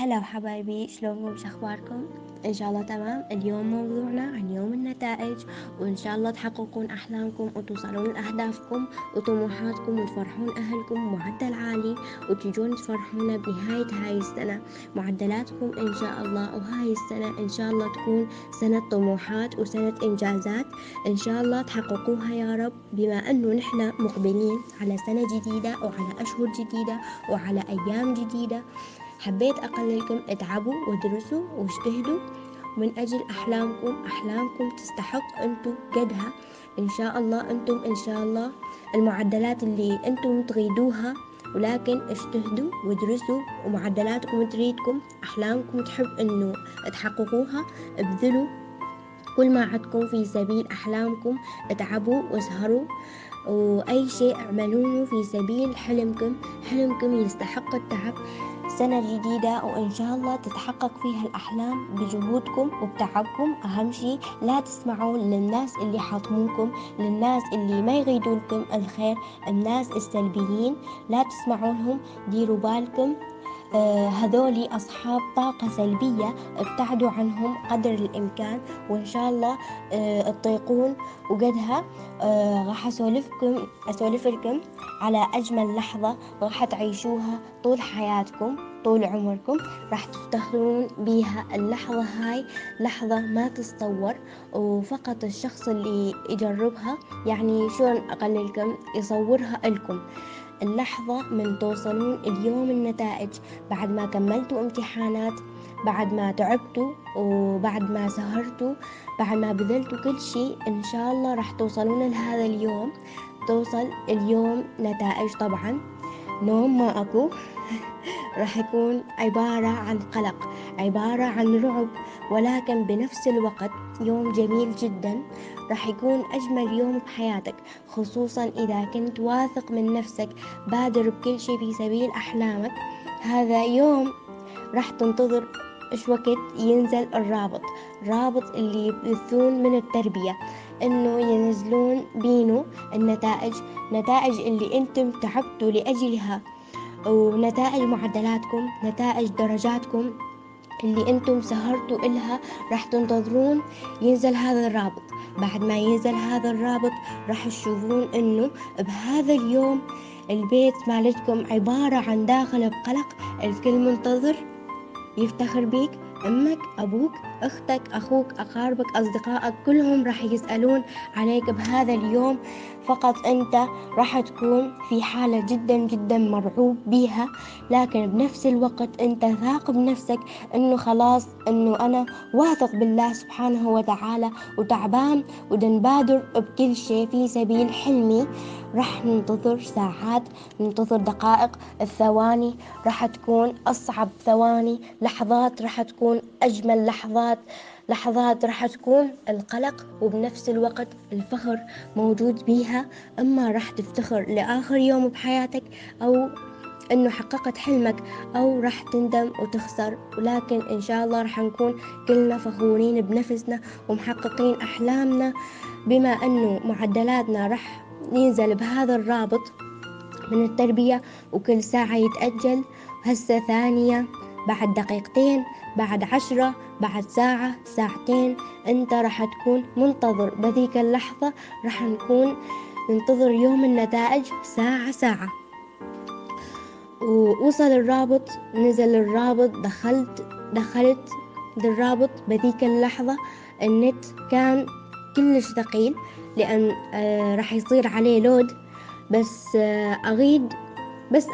هلا حبايبي، شلونكم؟ شخباركم؟ ان شاء الله تمام. اليوم موضوعنا عن يوم النتائج، وان شاء الله تحققون احلامكم وتوصلون لاهدافكم وطموحاتكم وتفرحون اهلكم بمعدل عالي، وتجون تفرحونا بنهاية هاي السنة معدلاتكم ان شاء الله. وهاي السنة ان شاء الله تكون سنة طموحات وسنة انجازات ان شاء الله تحققوها يا رب، بما انه نحن مقبلين على سنة جديدة وعلى اشهر جديدة وعلى ايام جديدة. حبيت أقللكم اتعبوا وادرسوا واجتهدوا من أجل أحلامكم تستحق أنتم قدها إن شاء الله. أنتم إن شاء الله المعدلات اللي أنتم تريدوها، ولكن اجتهدوا وادرسوا ومعدلاتكم تريدكم، أحلامكم تحب أنه تحققوها. ابذلوا كل ما عندكم في سبيل أحلامكم، اتعبوا واسهروا، وأي شيء اعملوه في سبيل حلمكم يستحق التعب. سنة جديدة وإن شاء الله تتحقق فيها الأحلام بجهودكم وبتعبكم. أهم شيء لا تسمعوا للناس اللي حاطموكم، للناس اللي ما يريدولكم الخير، الناس السلبيين لا تسمعوا لهم، ديروا بالكم. هذولي أصحاب طاقة سلبية، ابتعدوا عنهم قدر الإمكان، وإن شاء الله تطيقون وقدها. راح أسولف لكم على أجمل لحظة راح تعيشوها طول حياتكم، طول عمركم راح تفتخرون بيها. اللحظة هاي لحظة ما تتصور، وفقط الشخص اللي يجربها يعني شلون أقللكم يصورها لكم. اللحظة من توصلون اليوم النتائج، بعد ما كملتوا امتحانات، بعد ما تعبتوا وبعد ما سهرتوا، بعد ما بذلتوا كل شيء، إن شاء الله راح توصلون لهذا اليوم. توصل اليوم نتائج طبعا، نوم ما أكو راح يكون عبارة عن قلق، عبارة عن رعب، ولكن بنفس الوقت يوم جميل جدا. راح يكون أجمل يوم بحياتك، خصوصا إذا كنت واثق من نفسك، بادر بكل شيء في سبيل أحلامك. هذا يوم راح تنتظر إيش وقت ينزل الرابط اللي يبثون من التربية، إنه ينزلون بينه النتائج، نتائج اللي أنتم تعبتوا لأجلها، ونتائج معدلاتكم، نتائج درجاتكم اللي انتم سهرتوا إلها. راح تنتظرون ينزل هذا الرابط. بعد ما ينزل هذا الرابط راح تشوفون انه بهذا اليوم البيت مالتكم عبارة عن داخل بقلق، الكل منتظر يفتخر بيك، أمك، أبوك، أختك، أخوك، أقاربك، أصدقائك، كلهم راح يسألون عليك بهذا اليوم. فقط أنت راح تكون في حالة جدا جدا مرعوب بيها، لكن بنفس الوقت أنت ثاق بنفسك أنه خلاص، أنه أنا واثق بالله سبحانه وتعالى وتعبان ودنبادر بكل شيء في سبيل حلمي. راح ننتظر ساعات، ننتظر دقائق، الثواني راح تكون أصعب ثواني، لحظات راح تكون أجمل لحظات راح تكون القلق وبنفس الوقت الفخر موجود بيها. أما راح تفتخر لآخر يوم بحياتك، أو أنه حققت حلمك، أو راح تندم وتخسر. ولكن إن شاء الله راح نكون كلنا فخورين بنفسنا ومحققين أحلامنا، بما أنه معدلاتنا راح ينزل بهذا الرابط من التربية، وكل ساعة يتأجل. هسه ثانية، بعد دقيقتين، بعد 10، بعد ساعة، ساعتين، انت راح تكون منتظر بذيك اللحظة. راح نكون ننتظر يوم النتائج ساعة ساعة. ووصل الرابط، نزل الرابط، دخلت الرابط بذيك اللحظة. النت كان كلش ثقيل، لأن راح يصير عليه لود. بس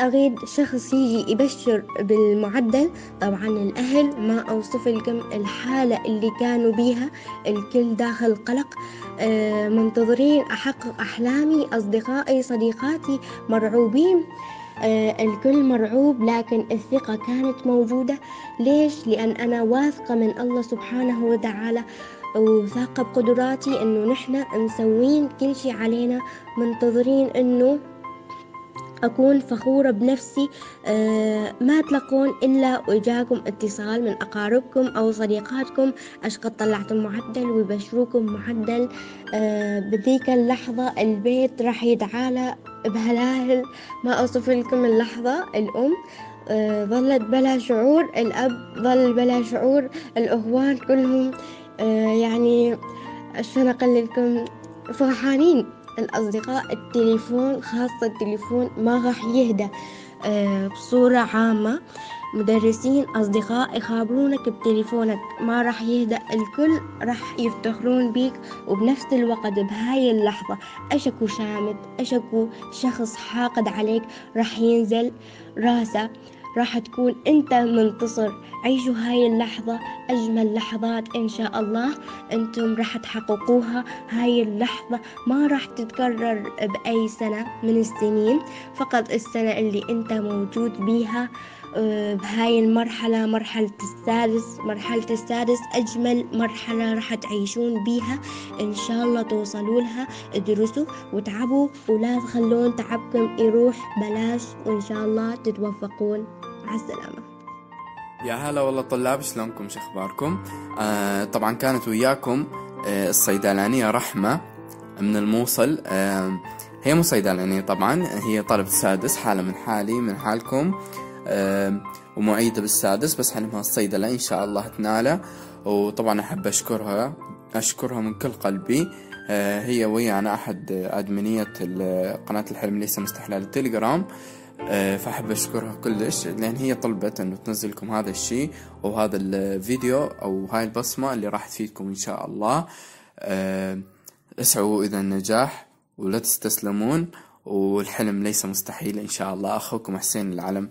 أريد شخص يجي يبشر بالمعدل. طبعا الأهل ما أوصف لكم الحالة اللي كانوا بيها، الكل داخل قلق، منتظرين أحقق أحلامي، أصدقائي صديقاتي مرعوبين، الكل مرعوب، لكن الثقة كانت موجودة. ليش؟ لأن أنا واثقة من الله سبحانه وتعالى، وثاقة بقدراتي إنه نحن مسوين كل شي علينا، منتظرين إنه أكون فخورة بنفسي. ما تلقون إلا وإجاكم اتصال من أقاربكم أو صديقاتكم، أشقد طلعتم معدل، ويبشروكم معدل. بذيك اللحظة البيت راح يتعالى بهلاهل، ما أوصف لكم اللحظة. الأم ظلت بلا شعور، الأب ظل بلا شعور، الأخوان كلهم يعني عشان أقللكم فرحانين. الأصدقاء التليفون، خاصة التليفون ما راح يهدى بصورة عامة. مدرسين، أصدقاء يخابرونك بتليفونك ما راح يهدأ، الكل راح يفتخرون بيك. وبنفس الوقت بهاي اللحظة أشكو شامت، أشكو شخص حاقد عليك راح ينزل راسه، راح تكون أنت منتصر. عيشوا هاي اللحظة أجمل لحظات إن شاء الله، أنتم راح تحققوها. هاي اللحظة ما راح تتكرر بأي سنة من السنين، فقط السنة اللي أنت موجود بيها بهاي المرحلة، مرحلة السادس أجمل مرحلة راح تعيشون بيها إن شاء الله توصلوا لها. ادرسوا وتعبوا ولا تخلون تعبكم يروح بلاش، وإن شاء الله تتوفقون. مع السلامة. يا هلا والله طلاب، شلونكم؟ شخباركم؟ طبعا كانت وياكم الصيدلانية رحمة من الموصل. هي مو صيدلانية طبعا، هي طالبة السادس، حالة من حالي من حالكم، ومعيدة بالسادس، بس حلمها الصيدلة إن شاء الله تناله. وطبعا أحب أشكرها من كل قلبي. هي ويانا أحد أدمنية قناة الحلم ليس مستحيل التليجرام. فأحب أشكرها كلش، لأن هي طلبت أنه تنزل لكم هذا الشيء وهذا الفيديو أو هاي البصمة اللي راح تفيدكم إن شاء الله. اسعوا إذا النجاح ولا تستسلمون، والحلم ليس مستحيل إن شاء الله. أخوكم حسين العلم.